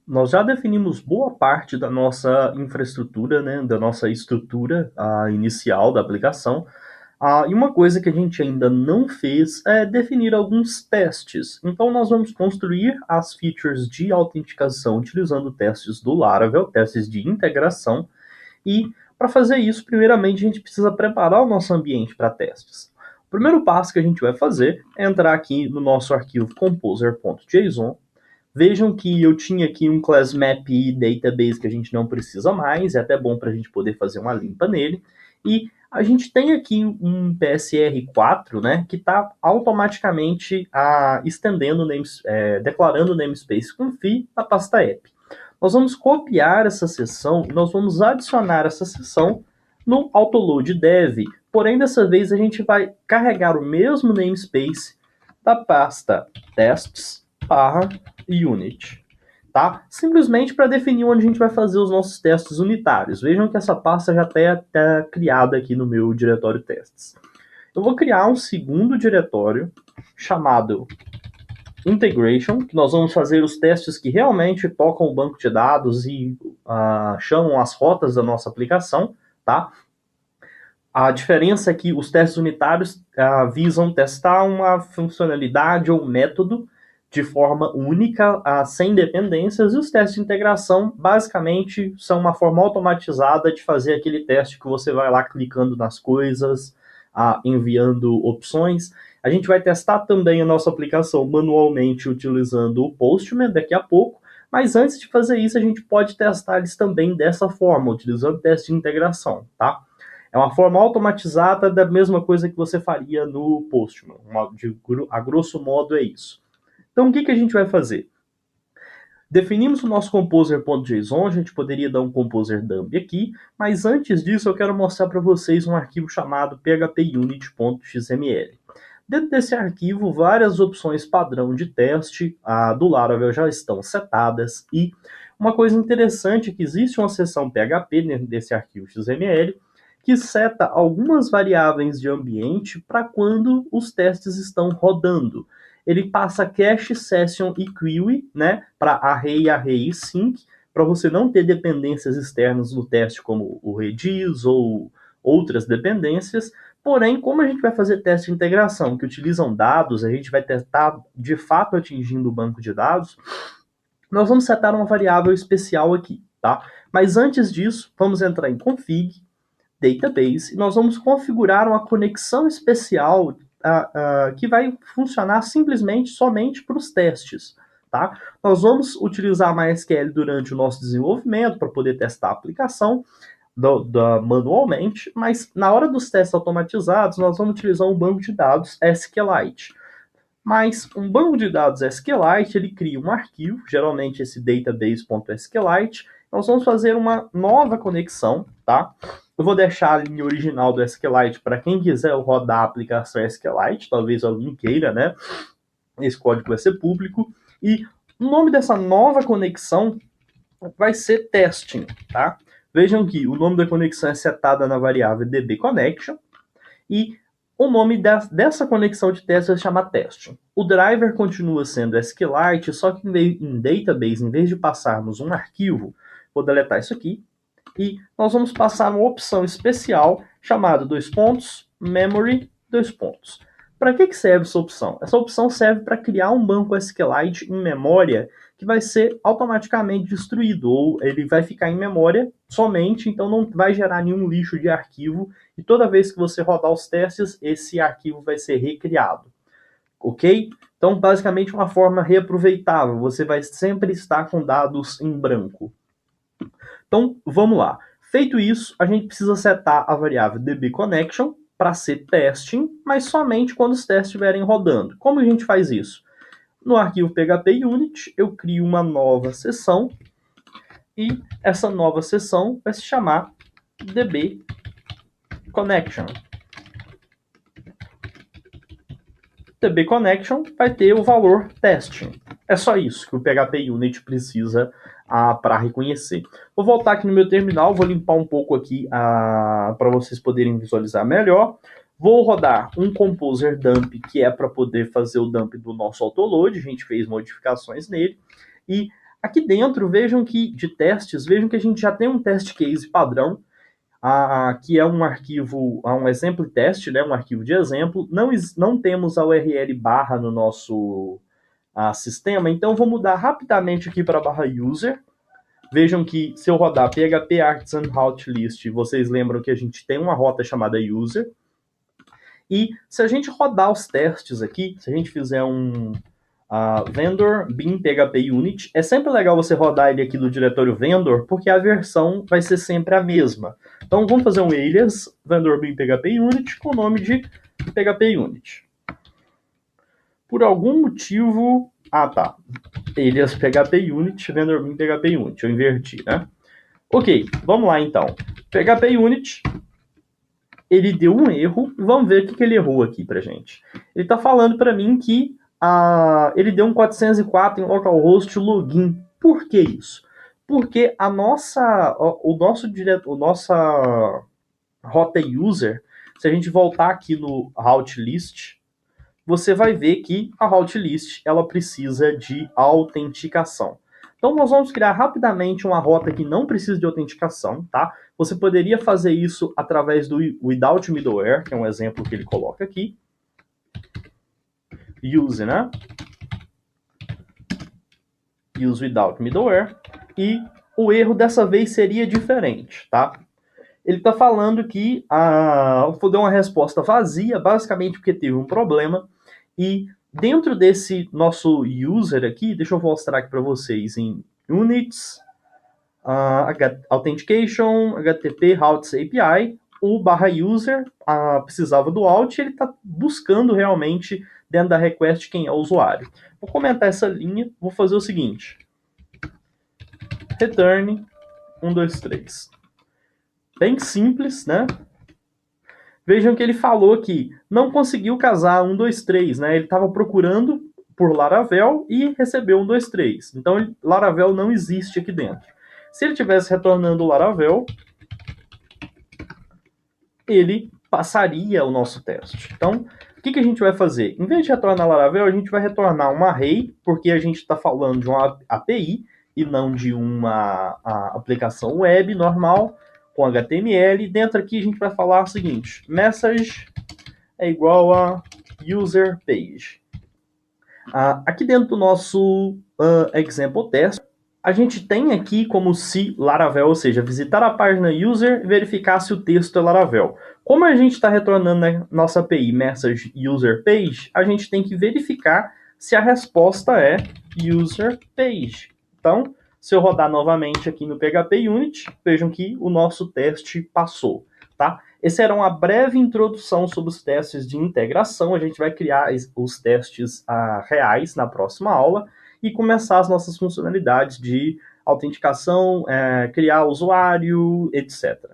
nós já definimos boa parte da nossa infraestrutura, né, da nossa estrutura inicial da aplicação. E uma coisa que a gente ainda não fez é definir alguns testes. Então, nós vamos construir as features de autenticação utilizando testes do Laravel, testes de integração. E para fazer isso, primeiramente, a gente precisa preparar o nosso ambiente para testes. O primeiro passo que a gente vai fazer é entrar aqui no nosso arquivo composer.json. Vejam que eu tinha aqui um class map e database que a gente não precisa mais, é até bom para a gente poder fazer uma limpa nele. E a gente tem aqui um PSR4, né, que está automaticamente estendendo, declarando o namespace config na pasta app. Nós vamos copiar essa seção e nós vamos adicionar essa seção no autoload dev. Porém, dessa vez a gente vai carregar o mesmo namespace da pasta tests/unit, tá? Simplesmente para definir onde a gente vai fazer os nossos testes unitários. Vejam que essa pasta já está criada aqui no meu diretório testes. Eu vou criar um segundo diretório chamado integration, que nós vamos fazer os testes que realmente tocam o banco de dados e chamam as rotas da nossa aplicação, tá? A diferença é que os testes unitários visam testar uma funcionalidade ou método de forma única, sem dependências, e os testes de integração, basicamente, são uma forma automatizada de fazer aquele teste que você vai lá clicando nas coisas, enviando opções. A gente vai testar também a nossa aplicação manualmente utilizando o Postman daqui a pouco, mas antes de fazer isso, a gente pode testar eles também dessa forma, utilizando o teste de integração, tá? É uma forma automatizada da mesma coisa que você faria no Postman. A grosso modo é isso. Então, o que a gente vai fazer? Definimos o nosso composer.json, a gente poderia dar um composer dump aqui, mas antes disso eu quero mostrar para vocês um arquivo chamado phpunit.xml. Dentro desse arquivo, várias opções padrão de teste do Laravel já estão setadas, e uma coisa interessante é que existe uma seção PHP dentro desse arquivo XML que seta algumas variáveis de ambiente para quando os testes estão rodando. Ele passa cache, session e query, né, para array e sync, para você não ter dependências externas do teste, como o Redis ou outras dependências. Porém, como a gente vai fazer teste de integração que utilizam dados, a gente vai testar de fato atingindo o banco de dados, nós vamos setar uma variável especial aqui, tá? Mas antes disso, vamos entrar em config, database, e nós vamos configurar uma conexão especial que vai funcionar simplesmente somente para os testes. Tá? Nós vamos utilizar MySQL durante o nosso desenvolvimento para poder testar a aplicação manualmente, mas na hora dos testes automatizados, nós vamos utilizar um banco de dados SQLite. Mas um banco de dados SQLite, ele cria um arquivo, geralmente esse database.sqlite. Nós vamos fazer uma nova conexão, tá? Eu vou deixar a linha original do SQLite para quem quiser rodar a aplicação SQLite, talvez alguém queira, né? Esse código vai ser público. E o nome dessa nova conexão vai ser testing, tá? Vejam que o nome da conexão é setada na variável dbConnection e o nome dessa conexão de teste vai se chamar testing. O driver continua sendo SQLite, só que em database, em vez de passarmos um arquivo, vou deletar isso aqui, e nós vamos passar uma opção especial chamada memory. Para que serve essa opção? Essa opção serve para criar um banco SQLite em memória que vai ser automaticamente destruído, ou ele vai ficar em memória somente, então não vai gerar nenhum lixo de arquivo, e toda vez que você rodar os testes, esse arquivo vai ser recriado. Ok? Então, basicamente, uma forma reaproveitável, você vai sempre estar com dados em branco. Então, vamos lá. Feito isso, a gente precisa setar a variável dbConnection para ser testing, mas somente quando os testes estiverem rodando. Como a gente faz isso? No arquivo phpunit, eu crio uma nova seção e essa nova seção vai se chamar dbConnection. dbConnection vai ter o valor testing. É só isso que o phpunit precisa para reconhecer. Vou voltar aqui no meu terminal, vou limpar um pouco aqui para vocês poderem visualizar melhor. Vou rodar um composer dump, que é para poder fazer o dump do nosso autoload, a gente fez modificações nele, e Aqui dentro, vejam que de testes, vejam que a gente já tem um test case padrão, que é um arquivo, um exemplo teste, né, um arquivo de exemplo. Não temos a URL barra no nosso sistema, então vou mudar rapidamente aqui para barra user. Vejam que se eu rodar php artisan route list, vocês lembram que a gente tem uma rota chamada user. E se a gente rodar os testes aqui, se a gente fizer um vendor bin php unit, é sempre legal você rodar ele aqui do diretório vendor, porque a versão vai ser sempre a mesma. Então vamos fazer um alias vendor bin php unit com o nome de php unit. Por algum motivo, tá, alias php unit vendor bin php unit, eu inverti, né? Ok, vamos lá então. php unit, ele deu um erro. Vamos ver o que ele errou aqui pra gente. Ele está falando para mim que ele deu um 404 em localhost login. Por que isso? Porque nossa rota user, se a gente voltar aqui no route list, você vai ver que a route list ela precisa de autenticação. Então nós vamos criar rapidamente uma rota que não precisa de autenticação, tá? Você poderia fazer isso através do without middleware, que é um exemplo que ele coloca aqui. Use, né? Use without middleware. E o erro dessa vez seria diferente, tá? Ele está falando que deu uma resposta vazia, basicamente porque teve um problema. E dentro desse nosso user aqui, deixa eu mostrar aqui para vocês em Units, Authentication, HTTP, Routes API, o /user precisava do alt, ele está buscando realmente dentro da request quem é o usuário. Vou comentar essa linha, vou fazer o seguinte: return 123. Bem simples, né? Vejam que ele falou que não conseguiu casar 123, né? Ele estava procurando por Laravel e recebeu 123. Então, Laravel não existe aqui dentro. Se ele estivesse retornando o Laravel, ele passaria o nosso teste. Então, o que a gente vai fazer? Em vez de retornar Laravel, a gente vai retornar um array, porque a gente está falando de uma API e não de uma aplicação web normal, com HTML. Dentro aqui a gente vai falar o seguinte: message é igual a user page. Aqui dentro do nosso example test, a gente tem aqui como se Laravel, ou seja, visitar a página user e verificar se o texto é Laravel. Como a gente está retornando na nossa API message user page, a gente tem que verificar se a resposta é user page. Então, se eu rodar novamente aqui no PHP Unit, vejam que o nosso teste passou, tá? Essa era uma breve introdução sobre os testes de integração. A gente vai criar os testes reais na próxima aula e começar as nossas funcionalidades de autenticação, criar usuário, etc.